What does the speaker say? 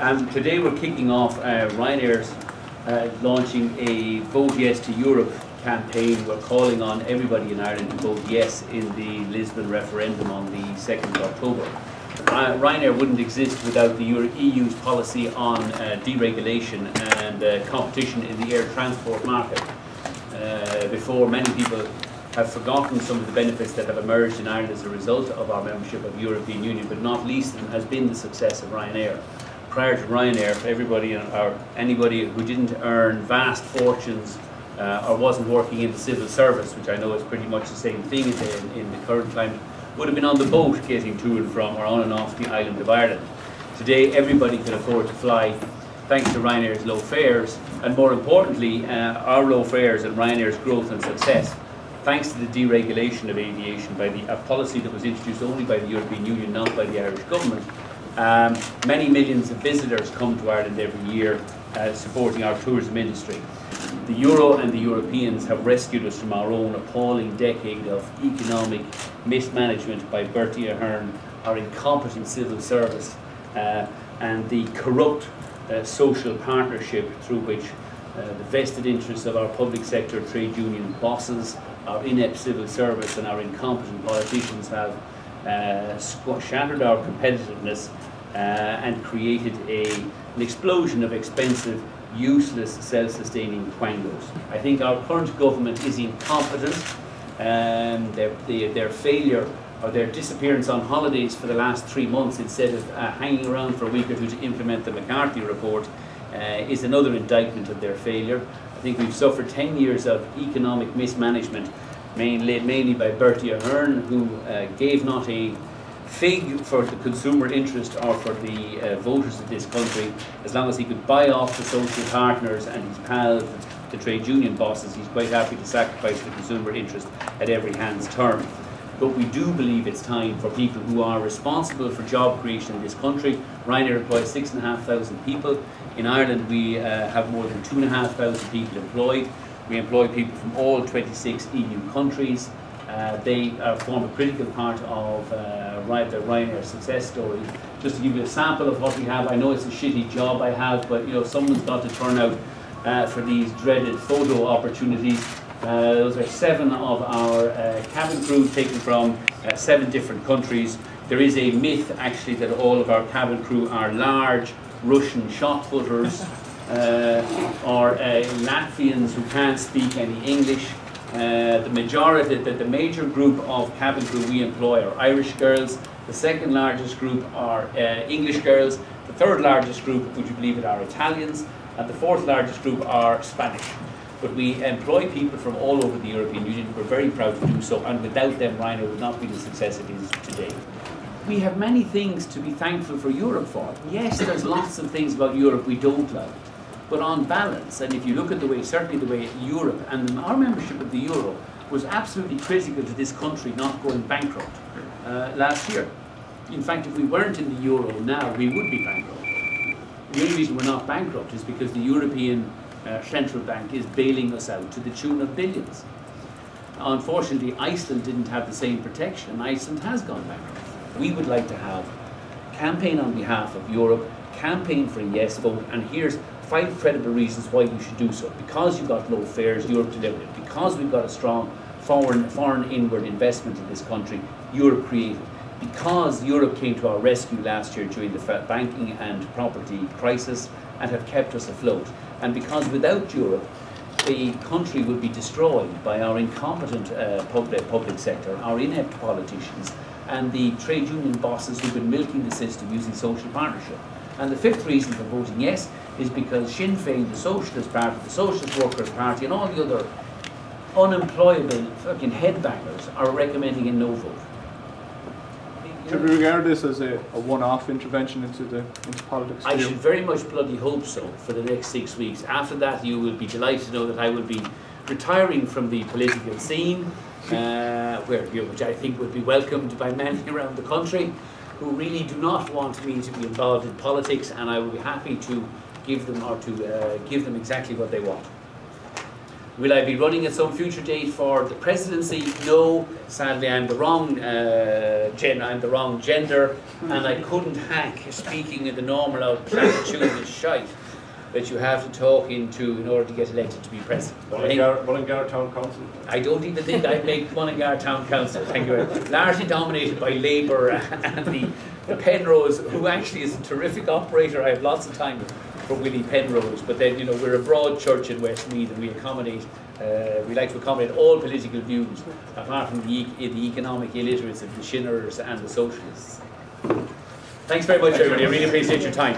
Today we're kicking off Ryanair's launching a Vote Yes to Europe campaign. We're calling on everybody in Ireland to vote yes in the Lisbon referendum on the 2nd of October. Ryanair wouldn't exist without the EU's policy on deregulation and competition in the air transport market. Before, many people have forgotten some of the benefits that have emerged in Ireland as a result of our membership of the European Union, but not least of them has been the success of Ryanair. Prior to Ryanair, for everybody or anybody who didn't earn vast fortunes or wasn't working in the civil service, which I know is pretty much the same thing in the current climate, would have been on the boat getting to and from or on and off the island of Ireland. Today, everybody can afford to fly thanks to Ryanair's low fares, and more importantly, our low fares and Ryanair's growth and success, thanks to the deregulation of aviation by a policy that was introduced only by the European Union, not by the Irish government. Many millions of visitors come to Ireland every year supporting our tourism industry. The Euro and the Europeans have rescued us from our own appalling decade of economic mismanagement by Bertie Ahern, our incompetent civil service, and the corrupt social partnership through which the vested interests of our public sector trade union bosses, our inept civil service and our incompetent politicians have shattered our competitiveness and created an explosion of expensive, useless, self-sustaining quangos. I think our current government is incompetent. Their failure or their disappearance on holidays for the last 3 months instead of hanging around for a week or two to implement the McCarthy report is another indictment of their failure. I think we've suffered 10 years of economic mismanagement, mainly by Bertie Ahern, who gave not a fig for the consumer interest or for the voters of this country. As long as he could buy off the social partners and his pals, the trade union bosses, he's quite happy to sacrifice the consumer interest at every hand's turn. But we do believe it's time for people who are responsible for job creation in this country. Ryanair employs 6,500 people. In Ireland we have more than 2,500 people employed. We employ people from all 26 EU countries. They form a critical part of the Ryanair success story. Just to give you a sample of what we have, I know it's a shitty job I have, but you know, someone's got to turn out for these dreaded photo opportunities. Those are 7 of our cabin crew taken from 7 different countries. There is a myth actually that all of our cabin crew are large Russian shot putters or Latvians who can't speak any English. The major group of cabin crew we employ are Irish girls. The second largest group are English girls. The third largest group, would you believe it, are Italians. And the fourth largest group are Spanish. But we employ people from all over the European Union. We're very proud to do so, and without them Ryanair would not be the success it is today. We have many things to be thankful for Europe for. Yes, there's lots of things about Europe we don't like. But on balance, and if you look at the way, certainly the way Europe and our membership of the Euro was absolutely critical to this country not going bankrupt last year. In fact, if we weren't in the Euro now, we would be bankrupt. The only reason we're not bankrupt is because the European Central Bank is bailing us out to the tune of billions. Unfortunately, Iceland didn't have the same protection, and Iceland has gone bankrupt. We would like to have a campaign on behalf of Europe, campaign for a yes vote, and here's 5 credible reasons why you should do so. Because you've got low fares, Europe delivered it. Because we've got a strong foreign inward investment in this country, Europe created. Because Europe came to our rescue last year during the banking and property crisis and have kept us afloat. And because without Europe, the country would be destroyed by our incompetent public sector, our inept politicians, and the trade union bosses who've been milking the system using social partnership. And the 5th reason for voting yes is because Sinn Féin, the Socialist Party, the Socialist Workers' Party, and all the other unemployable fucking headbangers are recommending a no vote. Should we regard this as a one-off intervention into politics? I should very much bloody hope so for the next 6 weeks. After that, you will be delighted to know that I will be retiring from the political scene, which I think would be welcomed by many around the country who really do not want me to be involved in politics, and I will be happy to give them exactly what they want. Will I be running at some future date for the presidency? No. Sadly, I'm the wrong gender, and I couldn't hack speaking in the normal platitudinous shite that you have to talk into in order to get elected to be president. Mullingar Town Council? I don't even think I'd make Mullingar Town Council, thank you very much. Largely dominated by Labour and the Penrose, who actually is a terrific operator. I have lots of time for Willie Penrose, but then, you know, we're a broad church in Westmeath, and we accommodate, we like to accommodate all political views, apart from the economic illiterates of the Shinners and the Socialists. Thanks very much, everybody. I really appreciate your time.